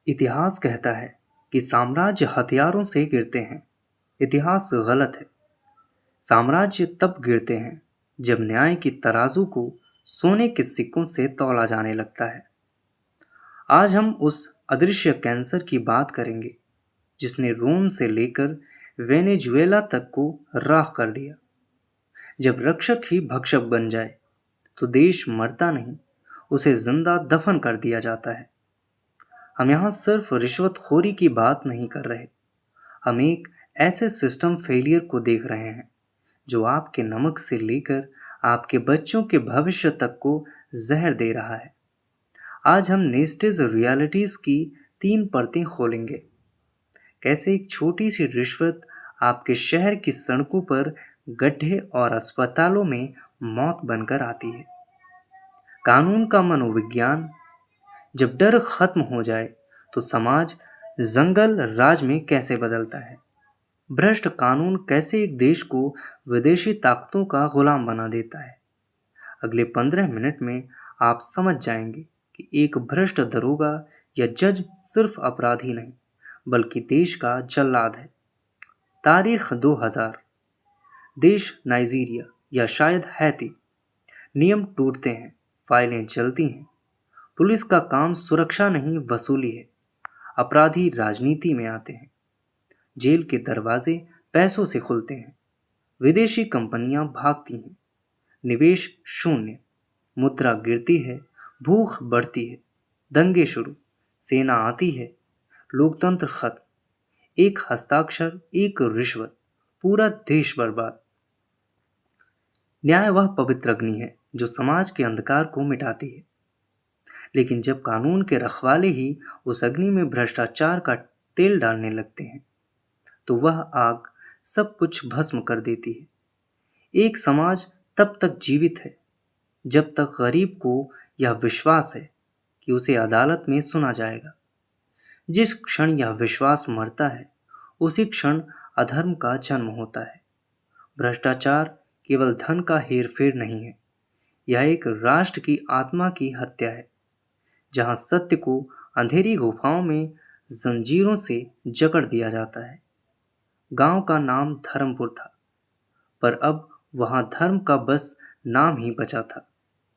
इतिहास कहता है कि साम्राज्य हथियारों से गिरते हैं। इतिहास गलत है। साम्राज्य तब गिरते हैं जब न्याय की तराजू को सोने के सिक्कों से तौला जाने लगता है। आज हम उस अदृश्य कैंसर की बात करेंगे जिसने रोम से लेकर वेनेजुएला तक को राख कर दिया। जब रक्षक ही भक्षक बन जाए तो देश मरता नहीं, उसे जिंदा दफन कर दिया जाता है। हम यहाँ सिर्फ रिश्वतखोरी की बात नहीं कर रहे, हम एक ऐसे सिस्टम फेलियर को देख रहे हैं जो आपके नमक से लेकर आपके बच्चों के भविष्य तक को जहर दे रहा है। आज हम नेस्टेज रियलिटीज की 3 परतें खोलेंगे। कैसे एक छोटी सी रिश्वत आपके शहर की सड़कों पर गड्ढे और अस्पतालों में मौत बनकर आती है। कानून का मनोविज्ञान, जब डर खत्म हो जाए तो समाज जंगल राज में कैसे बदलता है। भ्रष्ट कानून कैसे एक देश को विदेशी ताकतों का गुलाम बना देता है। अगले 15 मिनट में आप समझ जाएंगे कि एक भ्रष्ट दरोगा या जज सिर्फ अपराधी नहीं बल्कि देश का जल्लाद है। तारीख 2000, देश नाइजीरिया या शायद हैती। नियम टूटते हैं, फाइलें चलती हैं। पुलिस का काम सुरक्षा नहीं वसूली है। अपराधी राजनीति में आते हैं। जेल के दरवाजे पैसों से खुलते हैं। विदेशी कंपनियां भागती हैं। निवेश शून्य, मुद्रा गिरती है, भूख बढ़ती है। दंगे शुरू, सेना आती है, लोकतंत्र खत्म। एक हस्ताक्षर, एक रिश्वत, पूरा देश बर्बाद। न्याय वह पवित्र अग्नि है जो समाज के अंधकार को मिटाती है, लेकिन जब कानून के रखवाले ही उस अग्नि में भ्रष्टाचार का तेल डालने लगते हैं तो वह आग सब कुछ भस्म कर देती है। एक समाज तब तक जीवित है जब तक गरीब को यह विश्वास है कि उसे अदालत में सुना जाएगा। जिस क्षण यह विश्वास मरता है उसी क्षण अधर्म का जन्म होता है। भ्रष्टाचार केवल धन का हेरफेर नहीं है, यह एक राष्ट्र की आत्मा की हत्या है। जहां सत्य को अंधेरी गुफाओं में जंजीरों से जकड़ दिया जाता है। गांव का नाम धर्मपुर था, पर अब वहां धर्म का बस नाम ही बचा था।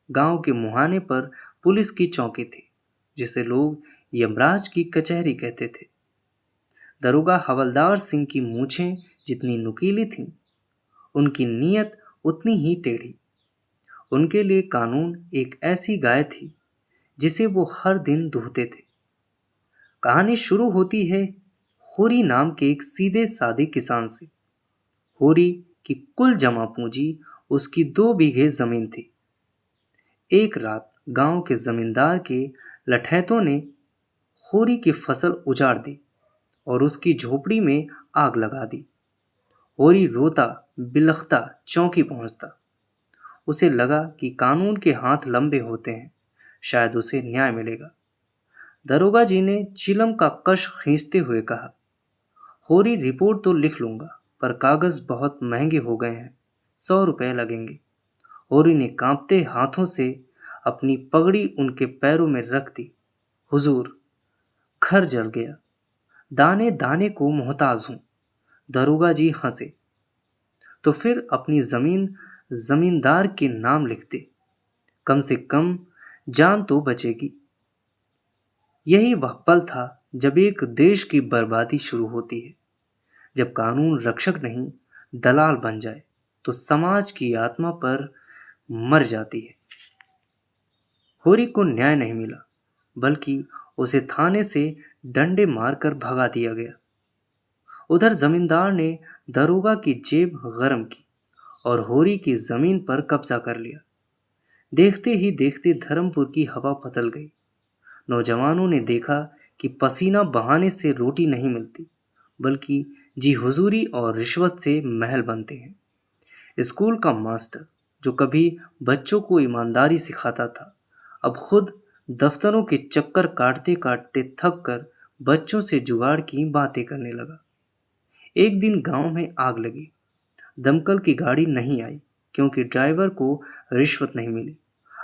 गांव के मुहाने पर पुलिस की चौकी थी, जिसे लोग यमराज की कचहरी कहते थे। दरोगा हवलदार सिंह की मूछें जितनी नुकीली थीं, उनकी नीयत उतनी ही टेढ़ी। उनके लिए कानून एक ऐसी गाय थी जिसे वो हर दिन दूहते थे। कहानी शुरू होती है होरी नाम के एक सीधे साधे किसान से। होरी की कुल जमा पूंजी उसकी 2 बीघे जमीन थी। एक रात गांव के जमींदार के लठैतों ने होरी की फसल उजाड़ दी और उसकी झोपड़ी में आग लगा दी। होरी रोता बिलखता चौकी पहुंचता। उसे लगा कि कानून के हाथ लंबे होते हैं, शायद उसे न्याय मिलेगा। दरोगा जी ने चिलम का कश खींचते हुए कहा, होरी रिपोर्ट तो लिख लूंगा, पर कागज बहुत महंगे हो गए हैं, 100 रुपए लगेंगे। होरी ने कांपते हाथों से अपनी पगड़ी उनके पैरों में रख दी। हुजूर, घर जल गया, दाने दाने को मोहताज हूं। दरोगा जी हंसे। तो फिर अपनी जमीन जमींदार के नाम लिख दे, कम से कम जान तो बचेगी। यही वह पल था जब एक देश की बर्बादी शुरू होती है। जब कानून रक्षक नहीं दलाल बन जाए तो समाज की आत्मा पर मर जाती है। होरी को न्याय नहीं मिला, बल्कि उसे थाने से डंडे मारकर भगा दिया गया। उधर जमींदार ने दरोगा की जेब गरम की और होरी की जमीन पर कब्जा कर लिया। देखते ही देखते धर्मपुर की हवा बदल गई। नौजवानों ने देखा कि पसीना बहाने से रोटी नहीं मिलती, बल्कि जी हुजूरी और रिश्वत से महल बनते हैं। स्कूल का मास्टर जो कभी बच्चों को ईमानदारी सिखाता था, अब खुद दफ्तरों के चक्कर काटते काटते थक कर बच्चों से जुगाड़ की बातें करने लगा। एक दिन गांव में आग लगी। दमकल की गाड़ी नहीं आई क्योंकि ड्राइवर को रिश्वत नहीं मिली।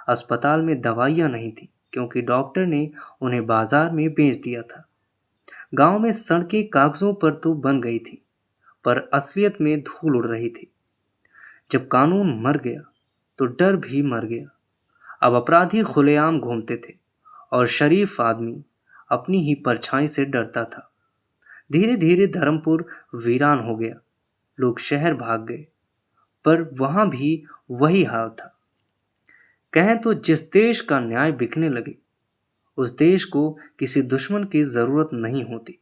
अस्पताल में दवाइयाँ नहीं थी क्योंकि डॉक्टर ने उन्हें बाजार में बेच दिया था। गांव में सड़कें कागजों पर तो बन गई थी, पर असलियत में धूल उड़ रही थी। जब कानून मर गया तो डर भी मर गया। अब अपराधी खुलेआम घूमते थे और शरीफ आदमी अपनी ही परछाई से डरता था। धीरे धीरे धर्मपुर वीरान हो गया। लोग शहर भाग गए, पर वहां भी वही हाल था। कहें तो जिस देश का न्याय बिकने लगे, उस देश को किसी दुश्मन की जरूरत नहीं होती।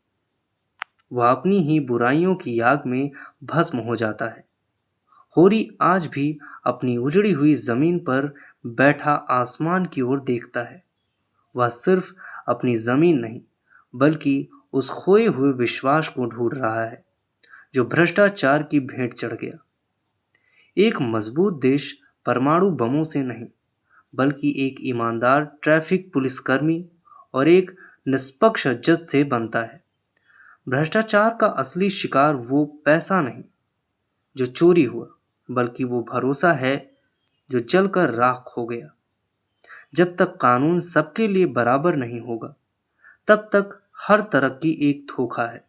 वह अपनी ही बुराइयों की आग में भस्म हो जाता है। होरी आज भी अपनी उजड़ी हुई जमीन पर बैठा आसमान की ओर देखता है। वह सिर्फ अपनी जमीन नहीं, बल्कि उस खोए हुए विश्वास को ढूंढ रहा है जो भ्रष्टाचार की भेंट चढ़ गया। एक मजबूत देश परमाणु बमों से नहीं, बल्कि एक ईमानदार ट्रैफिक पुलिसकर्मी और एक निष्पक्ष जज से बनता है। भ्रष्टाचार का असली शिकार वो पैसा नहीं जो चोरी हुआ, बल्कि वो भरोसा है जो जलकर राख हो गया। जब तक कानून सबके लिए बराबर नहीं होगा, तब तक हर तरक्की एक धोखा है।